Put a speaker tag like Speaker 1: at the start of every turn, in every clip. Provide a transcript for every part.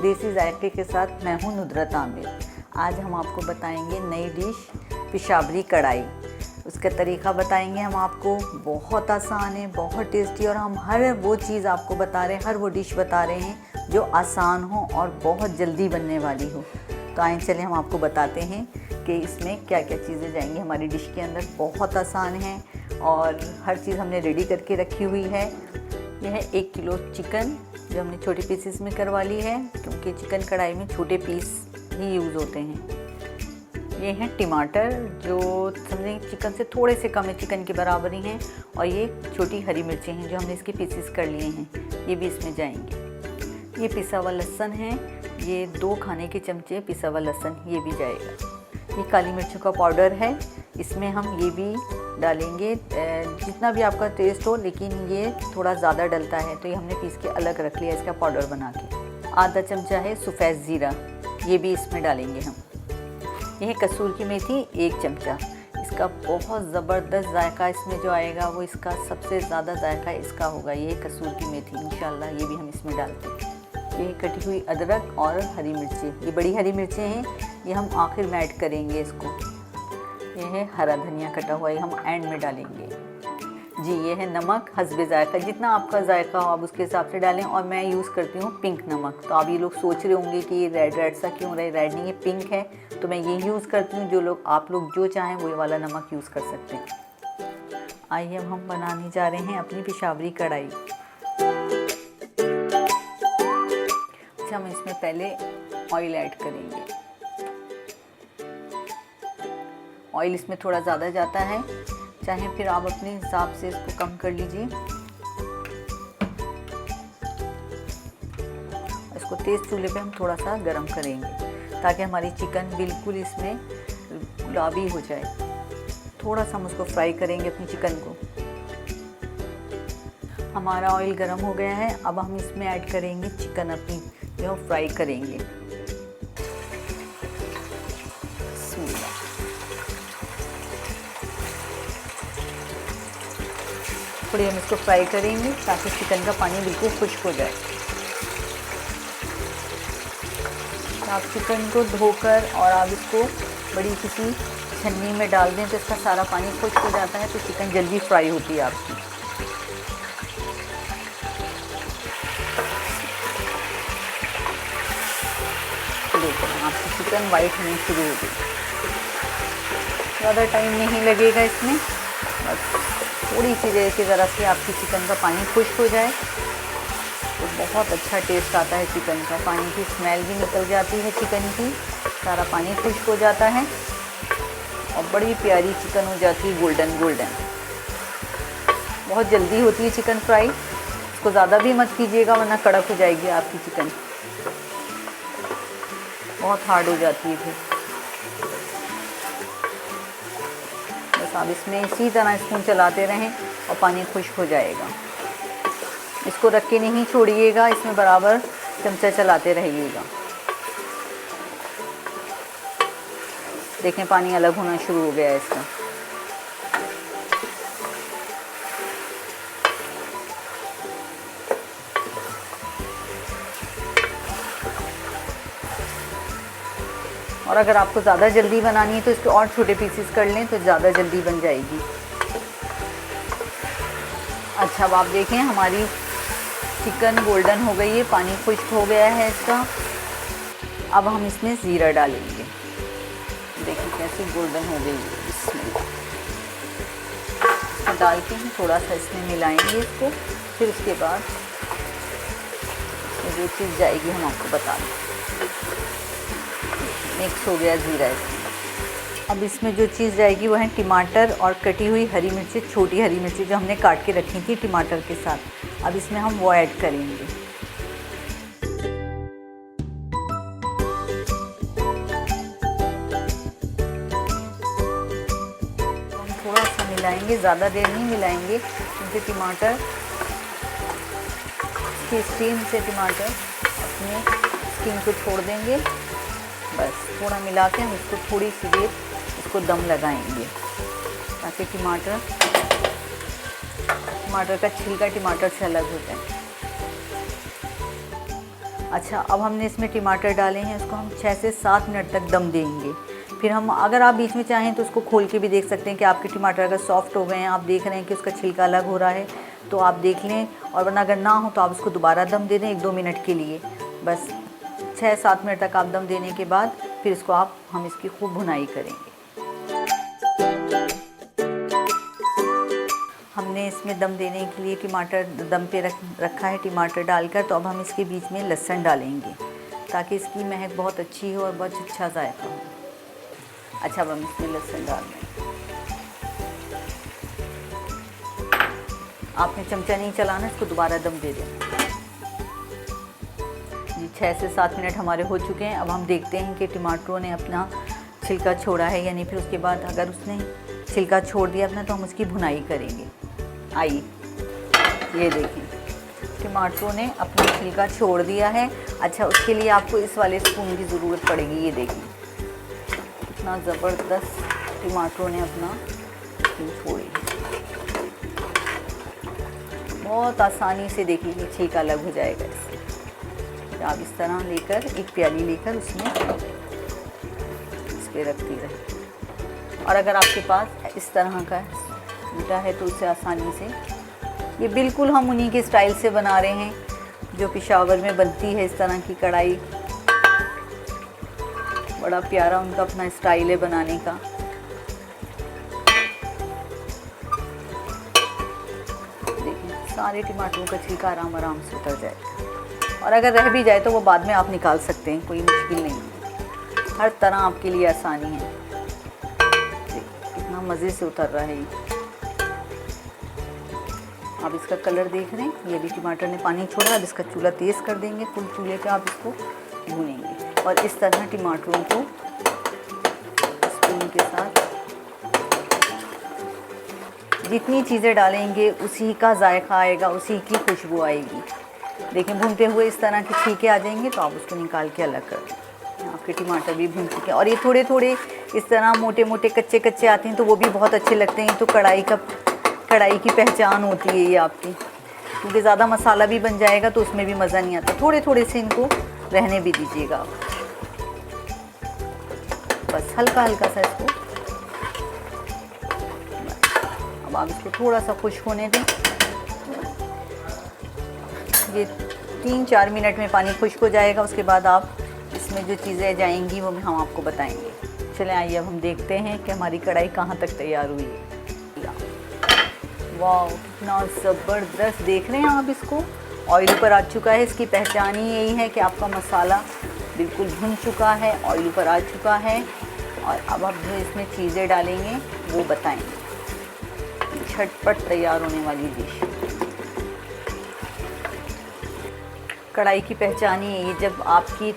Speaker 1: देसी जायके के साथ मैं हूँ नुदरत आमिर। आज हम आपको बताएंगे नई डिश पेशावरी कढ़ाई। उसका तरीका बताएंगे हम आपको। बहुत आसान है, बहुत टेस्टी, और हम हर वो चीज़ आपको बता रहे हैं, हर वो डिश बता रहे हैं जो आसान हो और बहुत जल्दी बनने वाली हो। तो आइए चले हम आपको बताते हैं कि इसमें क्या क्या चीज़ें जाएंगी हमारी डिश के अंदर। बहुत आसान है और हर चीज़ हमने रेडी करके रखी हुई है। यह है 1 किलो चिकन जो हमने छोटे पीसेस में करवा ली है, क्योंकि चिकन कढ़ाई में छोटे पीस ही यूज़ होते हैं। ये हैं टमाटर जो समझें चिकन से थोड़े से कम है, चिकन के बराबर ही हैं। और ये छोटी हरी मिर्चें हैं जो हमने इसके पीसेस कर लिए हैं, ये भी इसमें जाएंगे। ये पिसा हुआ लहसुन है, ये 2 खाने के चमचे पिसा हुआ लहसुन, ये भी जाएगा। ये काली मिर्चों का पाउडर है, इसमें हम ये भी डालेंगे जितना भी आपका टेस्ट हो, लेकिन ये थोड़ा ज़्यादा डलता है तो ये हमने पीस के अलग रख लिया इसका पाउडर बना के। आधा चमचा है सफ़ेद ज़ीरा, ये भी इसमें डालेंगे हम। यह है कसूर की मेथी 1 चमचा। इसका बहुत ज़बरदस्त जायका इसमें जो आएगा वो इसका सबसे ज़्यादा जायका इसका होगा। ये कसूर की मेथी इंशाल्लाह ये भी हम इसमें डालते हैं। ये कटी हुई अदरक और हरी मिर्चें, ये बड़ी हरी मिर्चें हैं, ये हम आखिर में ऐड करेंगे इसको। ये है हरा धनिया कटा हुआ, ये हम एंड में डालेंगे जी। ये है नमक हस्बे जायका, जितना आपका जायका हो आप उसके हिसाब से डालें। और मैं यूज़ करती हूँ पिंक नमक। तो आप ये लोग सोच रहे होंगे कि ये रेड रेड सा क्यों रहा है, रेड नहीं, ये पिंक है, तो मैं ये यूज़ करती हूँ। जो लोग आप लोग जो चाहें वो वाला नमक यूज़ कर सकते हैं। आइए अब हम बनाने जा रहे हैं अपनी पेशावरी कढ़ाई। अच्छा, हम इसमें पहले ऑयल ऐड करेंगे। ऑयल इसमें थोड़ा ज़्यादा जाता है, चाहे फिर आप अपने हिसाब से इसको कम कर लीजिए। इसको तेज़ चूल्हे पे हम थोड़ा सा गरम करेंगे ताकि हमारी चिकन बिल्कुल इसमें गुलाबी हो जाए। थोड़ा सा हम उसको फ्राई करेंगे अपनी चिकन को। हमारा ऑयल गरम हो गया है, अब हम इसमें ऐड करेंगे चिकन अपनी जो हम फ्राई करेंगे। थोड़ी हम इसको फ्राई करेंगे ताकि चिकन का पानी बिल्कुल खुश्क हो जाए। आप चिकन को धोकर और आप इसको बड़ी किसी छन्नी में डाल दें तो इसका सारा पानी खुश्क हो जाता है, तो चिकन जल्दी फ्राई होती है आपकी। देखो आपकी चिकन वाइट होनी शुरू हो गई। ज़्यादा टाइम नहीं लगेगा इसमें, बस थोड़ी सी देर की ज़रा से आपकी चिकन का पानी खुश्क हो जाए तो बहुत अच्छा टेस्ट आता है चिकन का। पानी की स्मेल भी निकल जाती है चिकन की, सारा पानी खुश्क हो जाता है और बड़ी प्यारी चिकन हो जाती है, गोल्डन गोल्डन। बहुत जल्दी होती है चिकन फ्राई। इसको ज़्यादा भी मत कीजिएगा वरना कड़क हो जाएगी आपकी चिकन, बहुत हार्ड हो जाती है फिर। आप इसमें इसी तरह स्पून चलाते रहें और पानी खुश्क हो जाएगा। इसको रख के नहीं छोड़िएगा, इसमें बराबर चमचा चलाते रहिएगा। देखें पानी अलग होना शुरू हो गया है इसका। और अगर आपको ज़्यादा जल्दी बनानी है तो इसके और छोटे पीसेस कर लें तो ज़्यादा जल्दी बन जाएगी। अच्छा, अब आप देखें हमारी चिकन गोल्डन हो गई है, पानी खुश्क हो गया है इसका। अब हम इसमें ज़ीरा डालेंगे। देखिए कैसे गोल्डन हो गई है। इसमें डाल के हम थोड़ा सा इसमें मिलाएंगे इसको। फिर उसके बाद जो चीज़ जाएगी हम आपको बता दें। मिक्स हो गया ज़ीरा इसमें। अब इसमें जो चीज़ जाएगी वो है टमाटर और कटी हुई हरी मिर्ची, छोटी हरी मिर्ची जो हमने काट के रखी थी टमाटर के साथ। अब इसमें हम वो ऐड करेंगे। हम थोड़ा सा मिलाएंगे, ज़्यादा देर नहीं मिलाएंगे क्योंकि टमाटर की स्टीम से टमाटर अपने स्किन को छोड़ देंगे। बस थोड़ा मिला के हम इसको थोड़ी सी देर इसको दम लगाएंगे ताकि टमाटर का छिलका टमाटर से अलग हो जाए। अच्छा, अब हमने इसमें टमाटर डाले हैं, इसको हम 6 से 7 मिनट तक दम देंगे। फिर हम, अगर आप बीच में चाहें तो उसको खोल के भी देख सकते हैं कि आपके टमाटर अगर सॉफ्ट हो गए हैं, आप देख रहे हैं कि उसका छिलका अलग हो रहा है, तो आप देख लें। और वरना अगर ना हो तो आप उसको दोबारा दम दे दें 1-2 मिनट के लिए। बस 6-7 मिनट तक आप दम देने के बाद फिर इसको हम इसकी खूब भुनाई करेंगे। हमने इसमें दम देने के लिए टमाटर दम पे रखा है टमाटर डालकर। तो अब हम इसके बीच में लहसुन डालेंगे ताकि इसकी महक बहुत अच्छी हो और बहुत अच्छा जायका हो। अच्छा, अब हम इसमें लहसुन डाल दें। आपने चमचा नहीं चलाना, इसको दोबारा दम दे दें। जी 6 से 7 मिनट हमारे हो चुके हैं। अब हम देखते हैं कि टमाटरों ने अपना छिलका छोड़ा है या नहीं। फिर उसके बाद अगर उसने छिलका छोड़ दिया अपना तो हम उसकी भुनाई करेंगे। आइए, ये देखें टमाटरों ने अपना छिलका छोड़ दिया है। अच्छा, उसके लिए आपको इस वाले स्पून की ज़रूरत पड़ेगी। ये देखिए कितना ज़बरदस्त टमाटरों ने अपना छोड़ी, बहुत आसानी से। देखिए ये छिलका अलग हो जाएगा इससे। आप इस तरह लेकर एक प्याली लेकर उसमें इस पर रखती रहे। और अगर आपके पास इस तरह का ईटा है तो उससे आसानी से, ये बिल्कुल हम उन्हीं के स्टाइल से बना रहे हैं जो पेशावर में बनती है। इस तरह की कढ़ाई बड़ा प्यारा उनका अपना स्टाइल है बनाने का। देखिए सारे टमाटरों का छिलका आराम आराम से उतर जाएगा। और अगर रह भी जाए तो वो बाद में आप निकाल सकते हैं, कोई मुश्किल नहीं है। हर तरह आपके लिए आसानी है। कितना मज़े से उतर रहा है ये। आप इसका कलर देख रहे हैं, ये भी टमाटर ने पानी छोड़ा। अब इसका चूल्हा तेज़ कर देंगे, फुल चूल्हे पे आप इसको भूनेंगे। और इस तरह टमाटरों को स्पून के साथ जितनी चीज़ें डालेंगे उसी का जायका आएगा, उसी की खुशबू आएगी। देखें भूनते हुए इस तरह के छींके आ जाएंगे तो आप उसको निकाल के अलग कर दें। आपके टमाटर भी भून चुके हैं। और ये थोड़े थोड़े इस तरह मोटे मोटे कच्चे कच्चे आते हैं तो वो भी बहुत अच्छे लगते हैं। तो कढ़ाई की पहचान होती है ये आपकी, क्योंकि ज़्यादा मसाला भी बन जाएगा तो उसमें भी मज़ा नहीं आता। थोड़े थोड़े से इनको रहने भी दीजिएगा आप, बस हल्का हल्का सा इसको। अब आप इसको थोड़ा सा खुश्क होने दें। ये 3-4 मिनट में पानी खुश्क हो जाएगा। उसके बाद आप इसमें जो चीज़ें जाएंगी वो हम आपको बताएंगे। चलें आइए अब हम देखते हैं कि हमारी कढ़ाई कहाँ तक तैयार हुई है। वाह कितना ज़बरदस्त, देख रहे हैं आप इसको, ऑयल ऊपर आ चुका है। इसकी पहचान ही यही है कि आपका मसाला बिल्कुल भुन चुका है, ऑयल ऊपर आ चुका है। और अब आप जो इसमें चीज़ें डालेंगे वो बताएंगे। झटपट तैयार होने वाली डिश। कढ़ाई की पहचान ही यही है, जब आपकी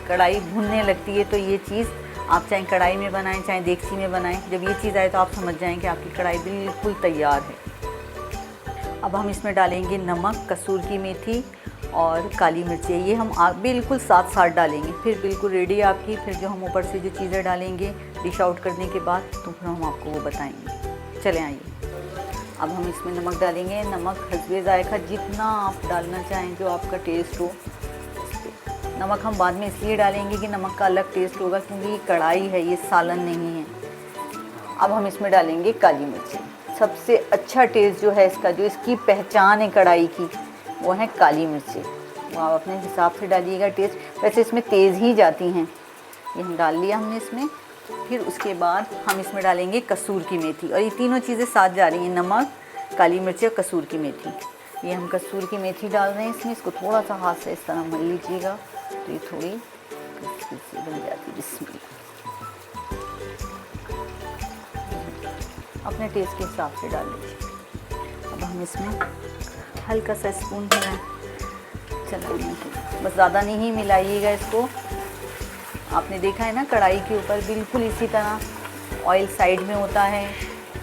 Speaker 1: कढ़ाई भुनने लगती है तो ये चीज़ आप चाहे कढ़ाई में बनाएं चाहे देगची में बनाएं, जब ये चीज़ आए तो आप समझ जाएं कि आपकी कढ़ाई बिल्कुल तैयार है। अब हम इसमें डालेंगे नमक, कसूर की मेथी और काली मिर्च। ये हम बिल्कुल साथ साथ डालेंगे। फिर बिल्कुल रेडी है आपकी। फिर जो हम ऊपर से जो चीज़ें डालेंगे डिश आउट करने के बाद तो फिर हम आपको वो बताएंगे। चलें आइए, अब हम इसमें नमक डालेंगे। नमक हस्बे जायका जितना आप डालना चाहें, जो आपका टेस्ट हो। नमक हम बाद में इसलिए डालेंगे कि नमक का अलग टेस्ट होगा, क्योंकि ये कढ़ाई है, ये सालन नहीं है। अब हम इसमें डालेंगे काली मिर्ची। सबसे अच्छा टेस्ट जो है इसका, जो इसकी पहचान है कढ़ाई की, वो है काली मिर्ची। वो आप अपने हिसाब से डालिएगा। टेस्ट वैसे इसमें तेज़ ही जाती हैं। ये हम डाल लिया हमने इसमें। फिर उसके बाद हम इसमें डालेंगे कसूर की मेथी। और ये तीनों चीज़ें साथ जा रही हैं, नमक, काली मिर्ची और कसूर की मेथी। ये हम कसूर की मेथी डाल रहे हैं इसमें। इसको थोड़ा सा हाथ से इस तरह मल लीजिएगा तो ये थोड़ी बन जाती है। बिस्मिल्लाह, अपने टेस्ट के हिसाब से डाल लीजिए। अब हम इसमें हल्का सा स्पून चलाने के, बस ज़्यादा नहीं मिलाइएगा इसको। आपने देखा है ना कढ़ाई के ऊपर बिल्कुल इसी तरह ऑयल साइड में होता है,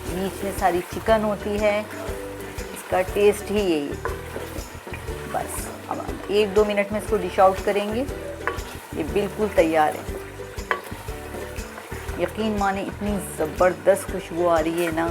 Speaker 1: बीच में सारी चिकन होती है। इसका टेस्ट ही यही है। बस अब 1-2 मिनट में इसको डिश आउट करेंगे। ये बिल्कुल तैयार है। यकीन माने इतनी ज़बरदस्त खुशबू आ रही है ना।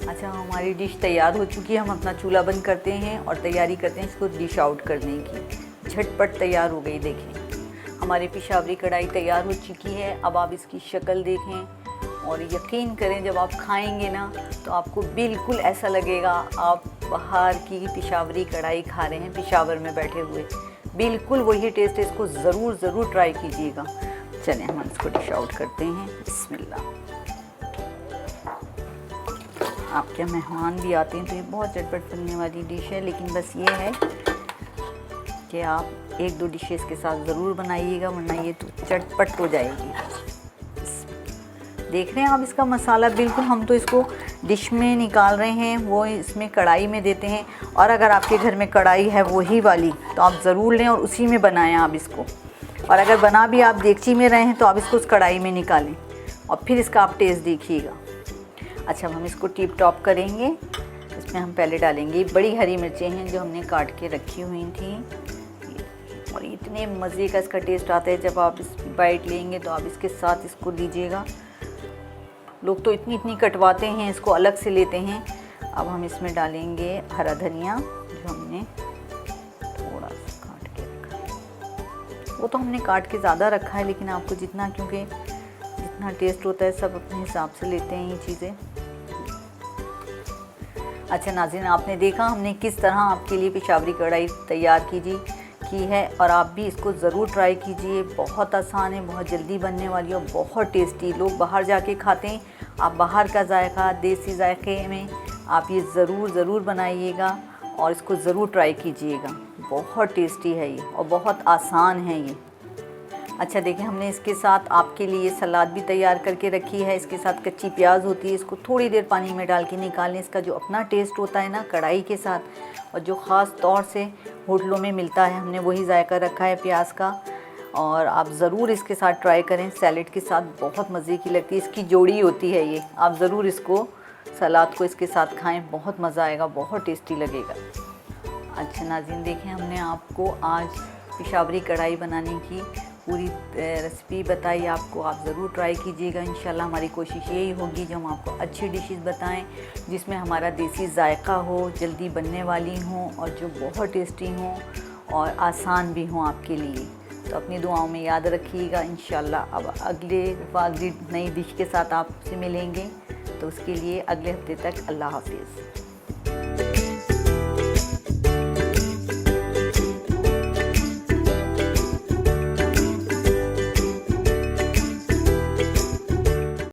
Speaker 1: अच्छा, हमारी डिश तैयार हो चुकी है। हम अपना चूल्हा बंद करते हैं और तैयारी करते हैं इसको डिश आउट करने की। झटपट तैयार हो गई। देखें, हमारी पेशावरी कढ़ाई तैयार हो चुकी है। अब आप इसकी शक्ल देखें और यकीन करें, जब आप खाएंगे ना तो आपको बिल्कुल ऐसा लगेगा आप बाहर की पेशावरी कढ़ाई खा रहे हैं, पेशावर में बैठे हुए। बिल्कुल वही टेस्ट है। इसको ज़रूर ट्राई कीजिएगा। चलें हम इसको डिश आउट करते हैं। बिस्मिल्लाह। आपके मेहमान भी आते हैं तो ये बहुत झटपट बनने वाली डिश है, लेकिन बस ये है कि आप 1-2 डिशेस के साथ ज़रूर बनाइएगा, वरना ये तो चटपट हो जाएगी। देख रहे हैं आप इसका मसाला, बिल्कुल हम तो इसको डिश में निकाल रहे हैं, वो इसमें कढ़ाई में देते हैं। और अगर आपके घर में कढ़ाई है वही वाली तो आप ज़रूर लें और उसी में बनाएं आप इसको। और अगर बना भी आप देगची में रहे हैं तो आप इसको उस कढ़ाई में निकालें और फिर इसका आप टेस्ट देखिएगा। अच्छा, हम इसको टिप टॉप करेंगे। इसमें हम पहले डालेंगे बड़ी हरी मिर्चें हैं जो हमने काट के रखी हुई थी। और इतने मज़े का इसका टेस्ट आता है जब आप इस बाइट लेंगे तो आप इसके साथ इसको लीजिएगा। लोग तो इतनी कटवाते हैं, इसको अलग से लेते हैं। अब हम इसमें डालेंगे हरा धनिया जो हमने थोड़ा सा काट के रखा है। वो तो हमने काट के ज़्यादा रखा है, लेकिन आपको जितना, क्योंकि जितना टेस्ट होता है सब अपने हिसाब से लेते हैं ये चीज़ें। अच्छा नाज़रीन, आपने देखा हमने किस तरह आपके लिए पेशावरी कढ़ाई तैयार की है और आप भी इसको ज़रूर ट्राई कीजिए। बहुत आसान है, बहुत जल्दी बनने वाली और बहुत टेस्टी। लोग बाहर जाके खाते हैं, आप बाहर का जायका देसी जायके में आप ये ज़रूर बनाइएगा और इसको ज़रूर ट्राई कीजिएगा। बहुत टेस्टी है ये और बहुत आसान है ये। अच्छा देखिए, हमने इसके साथ आपके लिए सलाद भी तैयार करके रखी है। इसके साथ कच्ची प्याज होती है, इसको थोड़ी देर पानी में डाल के निकाल लें। इसका जो अपना टेस्ट होता है ना कढ़ाई के साथ, और जो ख़ास तौर से होटलों में मिलता है, हमने वही जायका रखा है प्याज का। और आप ज़रूर इसके साथ ट्राई करें, सैलेड के साथ बहुत मज़े की लगती है। इसकी जोड़ी होती है ये, आप ज़रूर इसको सलाद को इसके साथ खाएँ, बहुत मज़ा आएगा, बहुत टेस्टी लगेगा। अच्छा नाज़रीन, देखें हमने आपको आज पेशावरी कढ़ाई बनाने की पूरी रेसिपी बताई आपको। आप ज़रूर ट्राई कीजिएगा। इंशाल्लाह हमारी कोशिश यही होगी जो हम आपको अच्छी डिशेस बताएं जिसमें हमारा देसी जायका हो, जल्दी बनने वाली हों और जो बहुत टेस्टी हों और आसान भी हों आपके लिए। तो अपनी दुआओं में याद रखिएगा। इंशाल्लाह अब अगली नई डिश के साथ आपसे मिलेंगे, तो उसके लिए अगले हफ्ते तक अल्लाह हाफिज़।